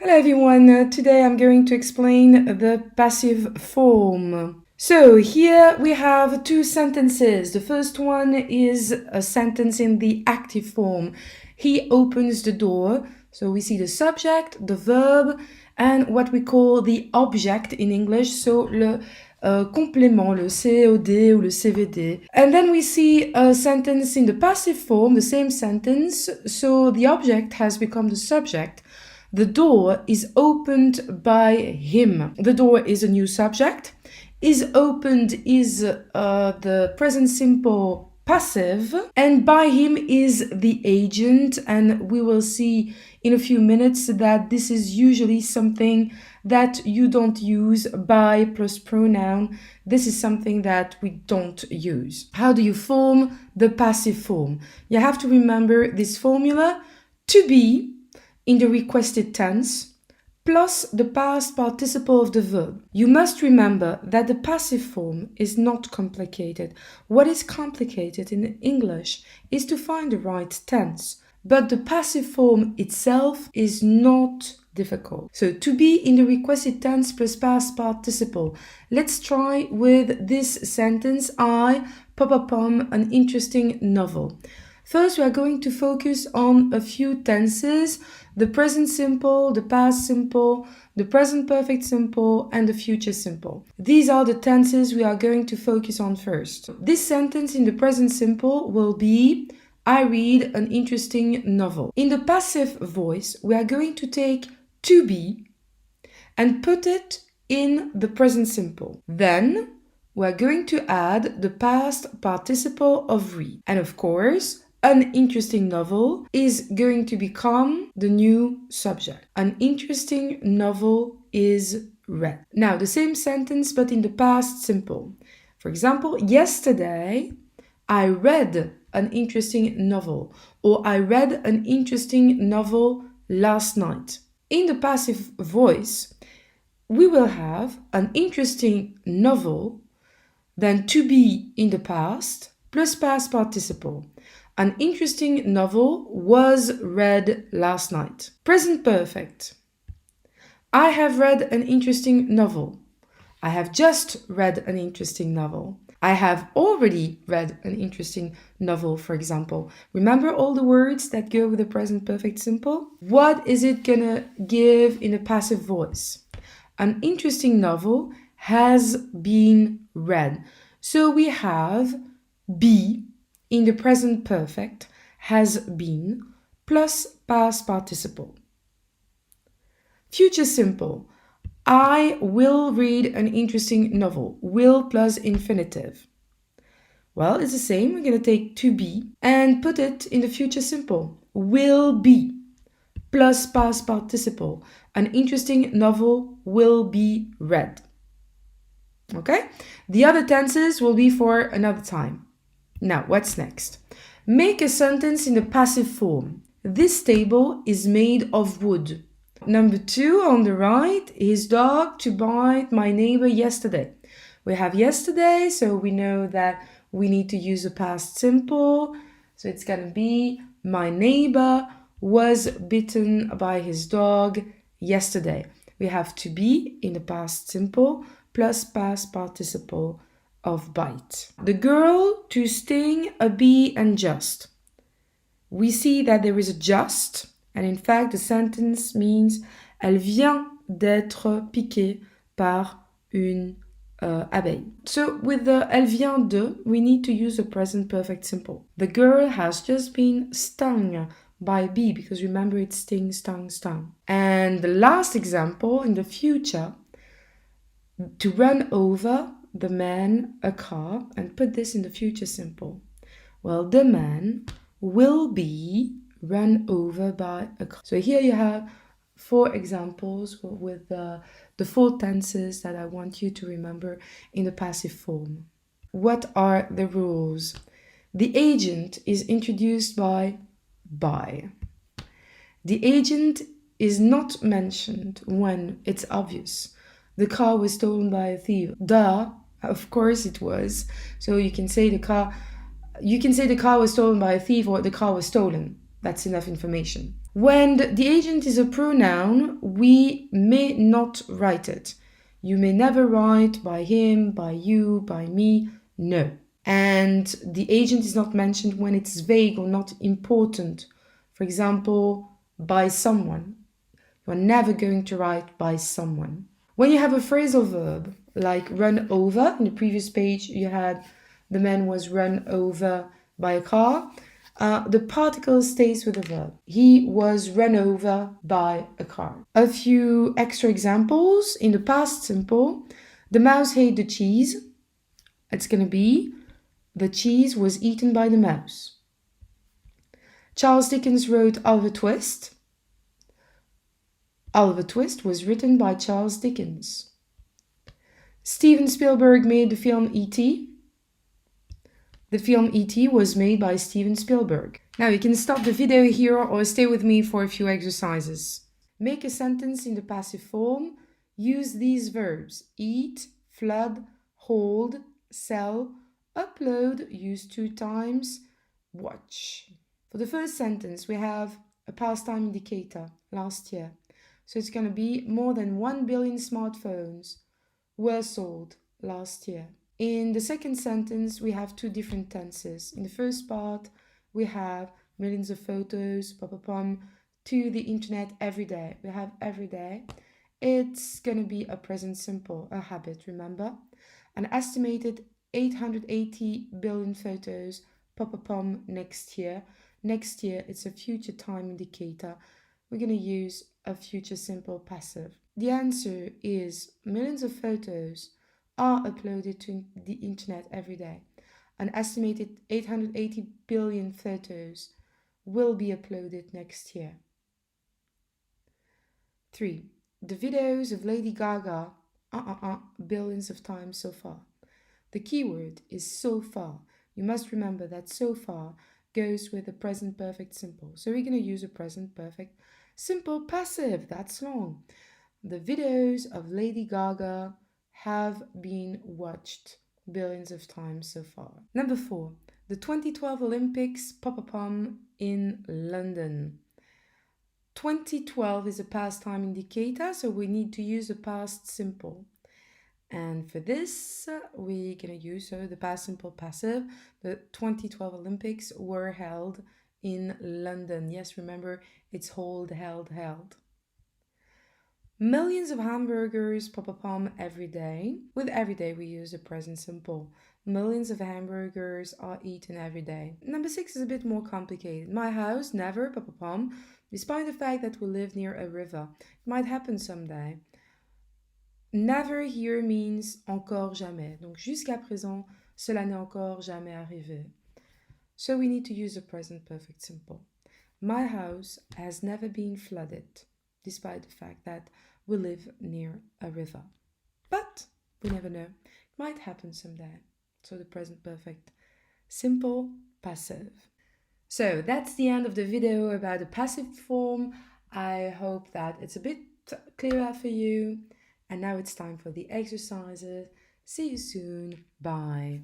Hello everyone, today I'm going to explain the passive form. So here we have two sentences. The first one is a sentence in the active form. He opens the door. So we see the subject, the verb, and what we call the object in English. So le complément, le COD ou le CVD. And then we see a sentence in the passive form, the same sentence. So the object has become the subject. The door is opened by him. The door is a new subject. Is opened is the present simple passive, and by him is the agent, and we will see in a few minutes that this is usually something that you don't use. By plus pronoun, this is something that we don't use. How do you form the passive form? You have to remember this formula: to be in the requested tense, plus the past participle of the verb. You must remember that the passive form is not complicated. What is complicated in English is to find the right tense, but the passive form itself is not difficult. So to be in the requested tense plus past participle. Let's try with this sentence: I pop upon an interesting novel. First, we are going to focus on a few tenses: the present simple, the past simple, the present perfect simple, and the future simple. These are the tenses we are going to focus on first. This sentence in the present simple will be: I read an interesting novel. In the passive voice, we are going to take to be and put it in the present simple. Then, we are going to add the past participle of read. And of course, an interesting novel is going to become the new subject. An interesting novel is read. Now, the same sentence, but in the past simple. For example, yesterday, I read an interesting novel, or I read an interesting novel last night. In the passive voice, we will have an interesting novel, then to be in the past, plus past participle. An interesting novel was read last night. Present perfect. I have read an interesting novel. I have just read an interesting novel. I have already read an interesting novel, for example. Remember all the words that go with the present perfect simple? What is it gonna give in a passive voice? An interesting novel has been read. So we have be in the present perfect, has been, plus past participle. Future simple. I will read an interesting novel. Will plus infinitive. Well, it's the same. We're going to take to be and put it in the future simple. Will be plus past participle. An interesting novel will be read. Okay? The other tenses will be for another time. Now, what's next? Make a sentence in the passive form. This table is made of wood. Number 2 on the right, his dog to bite my neighbor yesterday. We have yesterday, so we know that we need to use a past simple. So it's going to be: my neighbor was bitten by his dog yesterday. We have to be in the past simple plus past participle of bite. The girl to sting a bee and just. We see that there is a just, and in fact the sentence means elle vient d'être piquée par une abeille. So with the elle vient de, we need to use the present perfect simple. The girl has just been stung by a bee, because remember it's sting, stung, stung. And the last example in the future, to run over the man a car, and put this in the future simple. Well, the man will be run over by a car. So here you have 4 examples with the 4 tenses that I want you to remember in the passive form. What are the rules? The agent is introduced by. The agent is not mentioned when it's obvious. The car was stolen by a thief. Duh, of course it was. So you can say the car was stolen by a thief, or the car was stolen. That's enough information. When the agent is a pronoun, we may not write it. You may never write by him, by you, by me. No. And the agent is not mentioned when it's vague or not important. For example, by someone. You are never going to write by someone. When you have a phrasal verb, like run over, in the previous page you had the man was run over by a car, the particle stays with the verb. He was run over by a car. A few extra examples. In the past simple, the mouse ate the cheese. It's going to be the cheese was eaten by the mouse. Charles Dickens wrote Oliver Twist. Oliver Twist was written by Charles Dickens. Steven Spielberg made the film E.T. The film E.T. was made by Steven Spielberg. Now you can stop the video here or stay with me for a few exercises. Make a sentence in the passive form. Use these verbs: eat, flood, hold, sell, upload, use 2 times, watch. For the first sentence, we have a past time indicator, last year. So it's going to be more than 1 billion smartphones were sold last year. In the second sentence, we have 2 different tenses. In the first part, we have millions of photos, to the internet every day. We have every day. It's going to be a present simple, a habit, remember? An estimated 880 billion photos, next year. Next year, it's a future time indicator. We're going to use a future simple passive. The answer is millions of photos are uploaded to the internet every day. An estimated 880 billion photos will be uploaded next year. 3. The videos of Lady Gaga billions of times so far. The keyword is so far. You must remember that so far goes with the present perfect simple. So we're going to use a present perfect simple passive. That's long. The videos of Lady Gaga have been watched billions of times so far. Number 4. The 2012 Olympics in London. 2012 is a past time indicator, so we need to use the past simple. And for this, we're going to use the past simple passive. The 2012 Olympics were held in London. Yes, remember, it's held. Millions of hamburgers every day. With every day, we use the present simple. Millions of hamburgers are eaten every day. Number 6 is a bit more complicated. My house never, despite the fact that we live near a river. It might happen someday. Never here means encore jamais. Donc jusqu'à présent, cela n'est encore jamais arrivé. So we need to use the present perfect simple. My house has never been flooded, despite the fact that we live near a river. But we never know. It might happen someday. So the present perfect simple passive. So that's the end of the video about the passive form. I hope that it's a bit clearer for you. And now it's time for the exercises. See you soon. Bye.